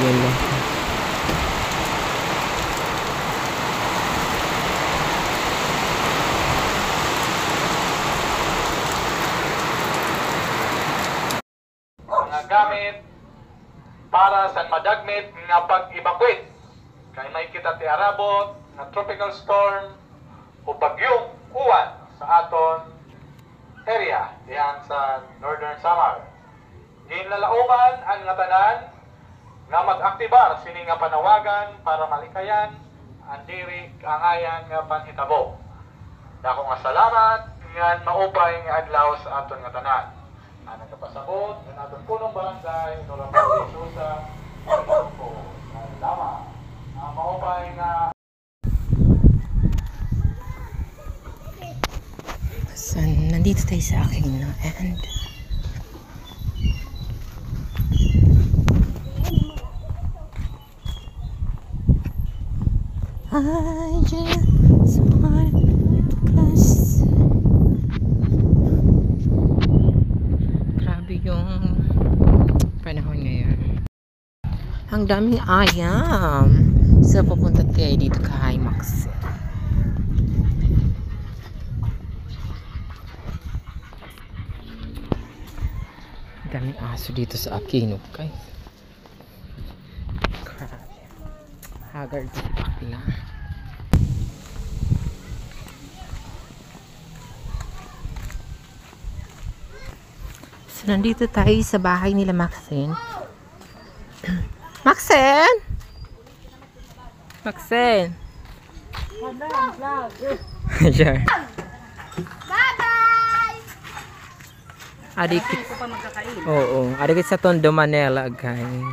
Yun lang. Mga gamit para sa madagmit nga pag-evacuate kay may kita ti arabot nga tropical storm o bagyong uwan sa aton area diyan sa Northern Samar. Ginlalauman ang nga tanan nga mag-aktibar sini nga panawagan para malikayan ang diri kaangayan nga panhitabo. Dako nga salamat nga maupay nga adlaw sa aton nga tanan. Ang nagkapasabot ng aton punong barangay Norabali Susa ko lama ang maupay nga So, nandito tayo sa akin, no? And I just want us. Grabe yung panahon ngayon. Ang daming ayam. So, pupunta tayo dito kay Max. Daming aso dito sa akin, okay? Grabe. Haggard sa bakla. So, nandito tayo sa bahay nila Maxine. Maxine! Maxine! Sure. Adik. Oo, adik sa Tondo Manila, guys.